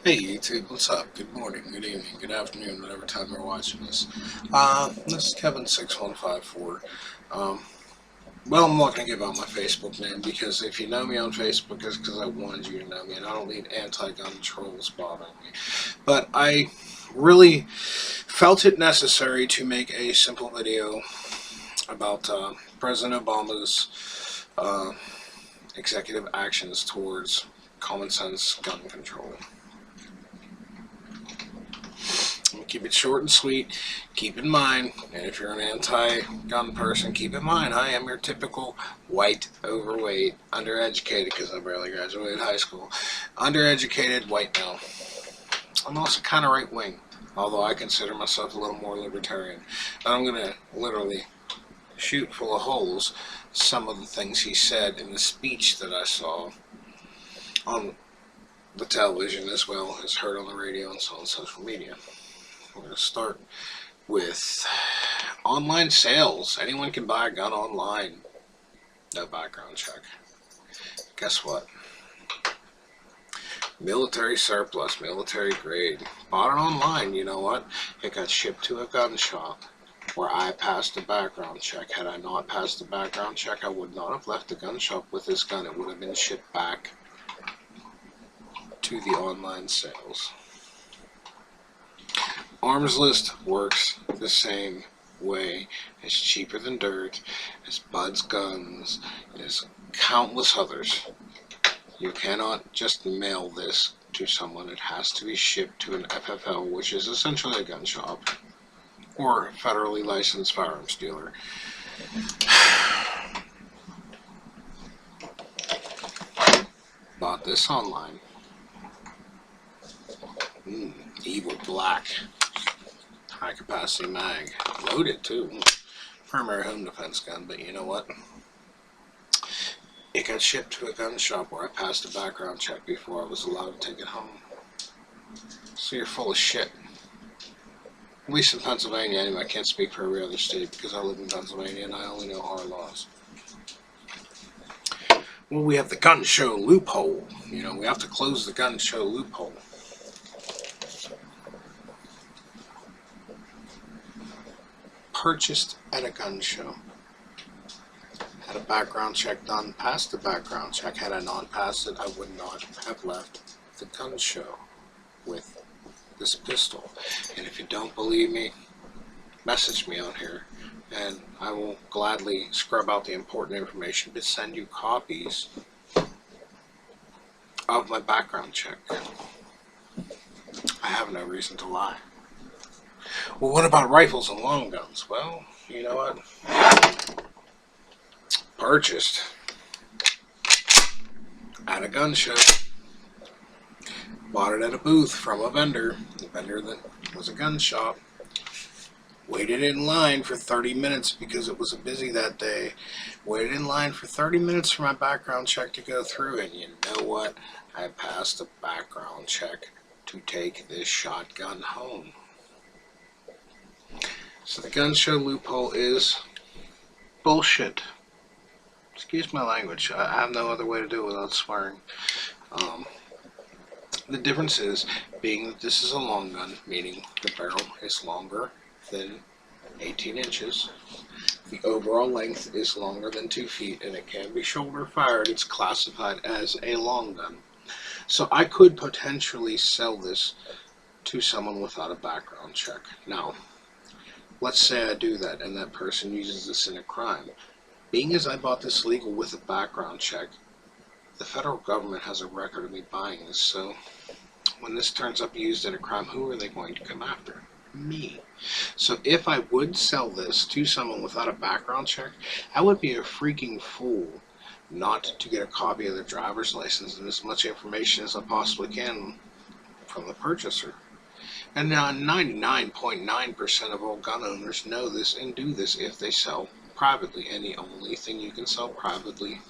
Hey YouTube, what's up? Good morning, good evening, good afternoon, whatever time you're watching this. This is Kevin6154. Well, I'm not going to give out my Facebook name because if you know me on Facebook, it's because I wanted you to know me, and I don't need anti-gun trolls bothering me. But I really felt it necessary to make a simple video about President Obama's executive actions towards common sense gun control. I'm going to keep it short and sweet. Keep in mind, and if you're an anti-gun person, keep in mind, I am your typical white, overweight, undereducated, because I barely graduated high school, undereducated white male. I'm also kind of right-wing, although I consider myself a little more libertarian. And I'm going to literally shoot full of holes some of the things he said in the speech that I saw on the television as well as heard on the radio and so on social media. We're going to start with online sales. Anyone can buy a gun online. No background check. Guess what? Military surplus, military grade. Bought it online, you know what? It got shipped to a gun shop where I passed a background check. Had I not passed the background check, I would not have left the gun shop with this gun. It would have been shipped back to the online sales. Arms List works the same way. It's cheaper than dirt. It's Bud's Guns. It's countless others. You cannot just mail this to someone. It has to be shipped to an FFL, which is essentially a gun shop or federally licensed firearms dealer. Bought this online. Evil Black. High capacity mag. Loaded too. Primary home defense gun, but you know what? It got shipped to a gun shop where I passed a background check before I was allowed to take it home. So you're full of shit. At least in Pennsylvania, anyway. I can't speak for every other state because I live in Pennsylvania and I only know our laws. Well, we have the gun show loophole. You know, we have to close the gun show loophole. Purchased at a gun show. Had a background check done, passed the background check. Had I not passed it, I would not have left the gun show with this pistol. And if you don't believe me, message me on here and I will gladly scrub out the important information but send you copies of my background check. I have no reason to lie. Well, what about rifles and long guns? Well, you know what? Purchased at a gun show. Bought it at a booth from a vendor. The vendor that was a gun shop. Waited in line for 30 minutes because it was busy that day. Waited in line for 30 minutes for my background check to go through, and you know what? I passed a background check to take this shotgun home. So the gun show loophole is bullshit. Excuse my language. I have no other way to do it without swearing. The difference is, being that this is a long gun, meaning the barrel is longer than 18 inches. The overall length is longer than 2 feet, and it can be shoulder fired. It's classified as a long gun. So I could potentially sell this to someone without a background check. Now, let's say I do that and that person uses this in a crime. Being as I bought this legal with a background check, the federal government has a record of me buying this, so when this turns up used in a crime, who are they going to come after? Me. So if I would sell this to someone without a background check, I would be a freaking fool not to get a copy of their driver's license and as much information as I possibly can from the purchaser. And now 99.9% of all gun owners know this and do this if they sell privately, and the only thing you can sell privately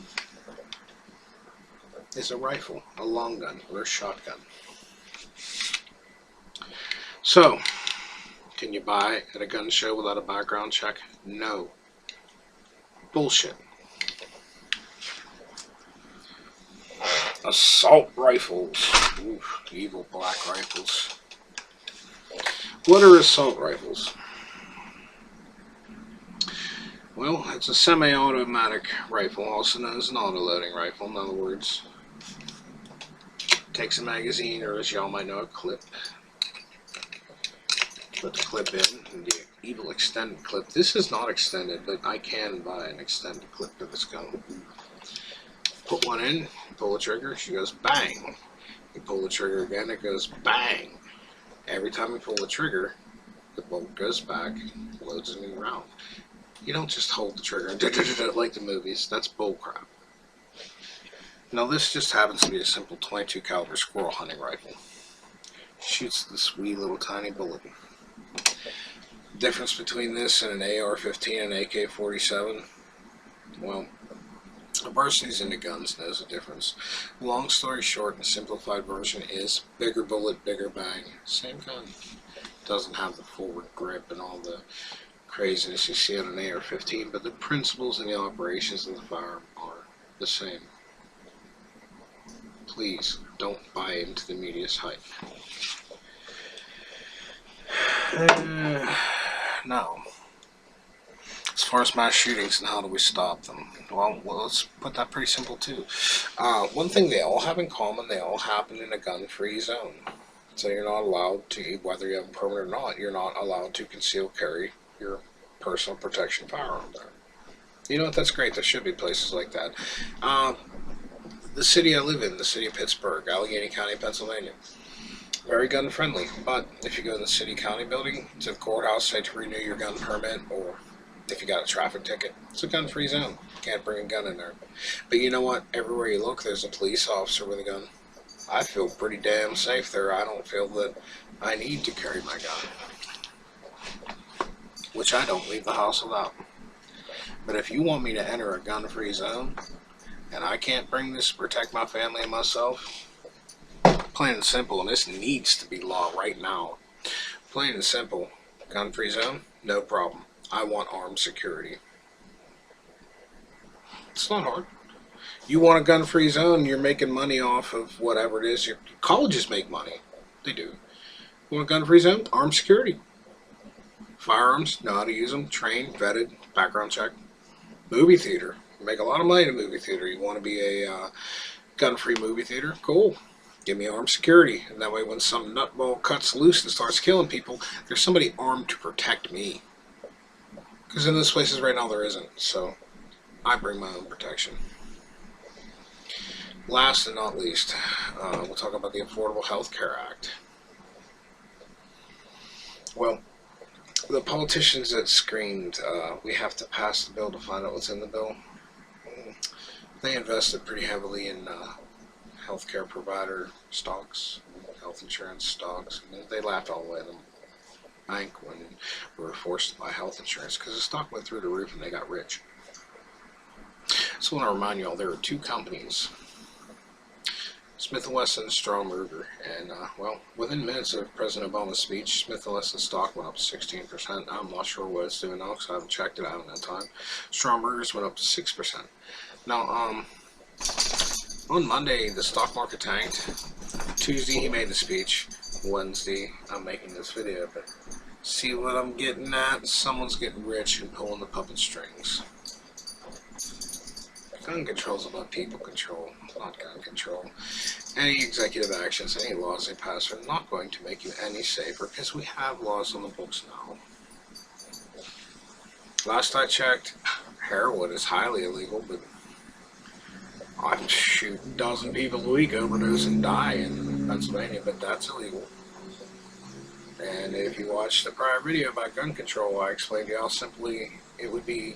is a rifle, a long gun, or a shotgun. So, can you buy at a gun show without a background check? No. Bullshit. Assault rifles. Oof, evil black rifles. What are assault rifles? Well, it's a semi-automatic rifle, also known as an auto-loading rifle. In other words, takes a magazine, or as y'all might know, a clip. Put the clip in, and the evil extended clip. This is not extended, but I can buy an extended clip to this gun. Put one in, pull the trigger, she goes bang. You pull the trigger again, it goes bang. Every time you pull the trigger, the bolt goes back, loads a new round. You don't just hold the trigger like the movies. That's bullcrap. Now this just happens to be a simple 22 caliber squirrel hunting rifle. Shoots this wee little tiny bullet. Difference between this and an AR-15 and AK-47? Well, a person who's into guns knows the difference. Long story short, the simplified version is bigger bullet, bigger bang. Same gun. Doesn't have the forward grip and all the craziness you see on an AR-15, but the principles and the operations of the firearm are the same. Please don't buy into the media's hype. Now, as far as mass shootings and how do we stop them? Well, let's put that pretty simple too. One thing they all have in common, they all happen in a gun-free zone. So you're not allowed to, whether you have a permit or not, you're not allowed to conceal carry your personal protection firearm there. You know what, that's great. There should be places like that. The city I live in, the city of Pittsburgh, Allegheny County, Pennsylvania, very gun friendly. But if you go to the city county building, to the courthouse, say to renew your gun permit, or if you got a traffic ticket, it's a gun free zone. You can't bring a gun in there. But you know what? Everywhere you look, there's a police officer with a gun. I feel pretty damn safe there. I don't feel that I need to carry my gun, which I don't leave the house without. But if you want me to enter a gun-free zone, and I can't bring this to protect my family and myself, plain and simple, and this needs to be law right now. Plain and simple, gun-free zone, no problem. I want armed security. It's not hard. You want a gun-free zone, you're making money off of whatever it is. Your colleges make money. They do. You want a gun-free zone? Armed security. Firearms, know how to use them, trained, vetted, background check. Movie theater. You make a lot of money in a movie theater. You want to be a gun-free movie theater? Cool. Give me armed security. And that way when some nutball cuts loose and starts killing people, there's somebody armed to protect me. Because in those places right now there isn't. So I bring my own protection. Last and not least, we'll talk about the Affordable Health Care Act. Well, the politicians that screamed, we have to pass the bill to find out what's in the bill, they invested pretty heavily in healthcare provider stocks, health insurance stocks. And they laughed all the way to the bank when we were forced to buy health insurance because the stock went through the roof and they got rich. So I want to remind you all, there are two companies, Smith & Wesson and Stromberger, and well, within minutes of President Obama's speech, Smith & Wesson stock went up to 16%. I'm not sure what it's doing now because I haven't checked it. I haven't had time. Stromberger's went up to 6%. Now, on Monday, the stock market tanked. Tuesday, he made the speech. Wednesday, I'm making this video, but see what I'm getting at? Someone's getting rich and pulling the puppet strings. Gun control is about people control, not gun control. Any executive actions, any laws they pass are not going to make you any safer because we have laws on the books now. Last I checked, heroin is highly illegal, but I shoot a dozen people a week overdose and die in Pennsylvania, but that's illegal. And if you watch the prior video about gun control, I explained to you how simply it would be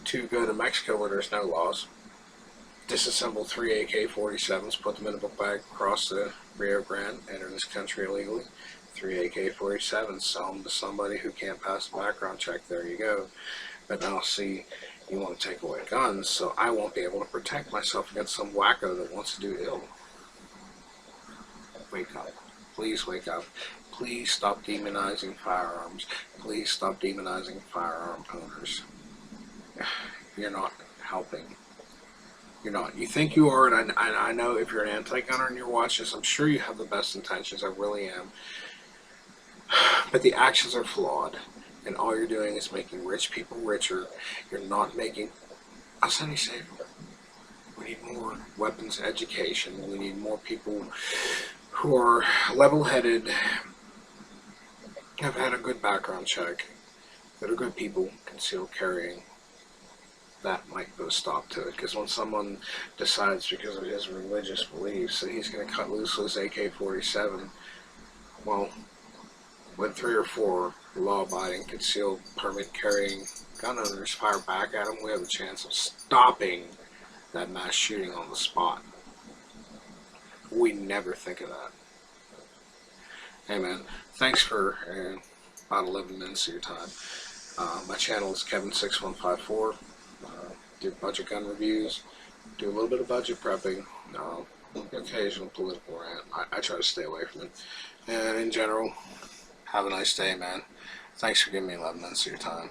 to go to Mexico where there's no laws. Disassemble 3 AK-47s, put them in a book bag, cross the Rio Grande, enter this country illegally. 3 AK-47s, sell them to somebody who can't pass the background check. There you go. But now, see, you want to take away guns, so I won't be able to protect myself against some wacko that wants to do ill. Wake up. Please wake up. Please stop demonizing firearms. Please stop demonizing firearm owners. You're not helping. You're not. You think you are, and I know if you're an anti-gunner and you're watching this, I'm sure you have the best intentions. I really am. But the actions are flawed, and all you're doing is making rich people richer. You're not making us any safer. We need more weapons education. We need more people who are level-headed, have had a good background check, that are good people, concealed carrying. That might put a stop to it, because when someone decides because of his religious beliefs that he's going to cut loose his AK-47, well, when 3 or 4 law-abiding, concealed, permit-carrying gun owners fire back at him, we have a chance of stopping that mass shooting on the spot. We never think of that. Hey man, thanks for about 11 minutes of your time. My channel is kevin6154. Do budget gun reviews, do a little bit of budget prepping, occasional political rant. I try to stay away from it. And in general, have a nice day, man. Thanks for giving me 11 minutes of your time.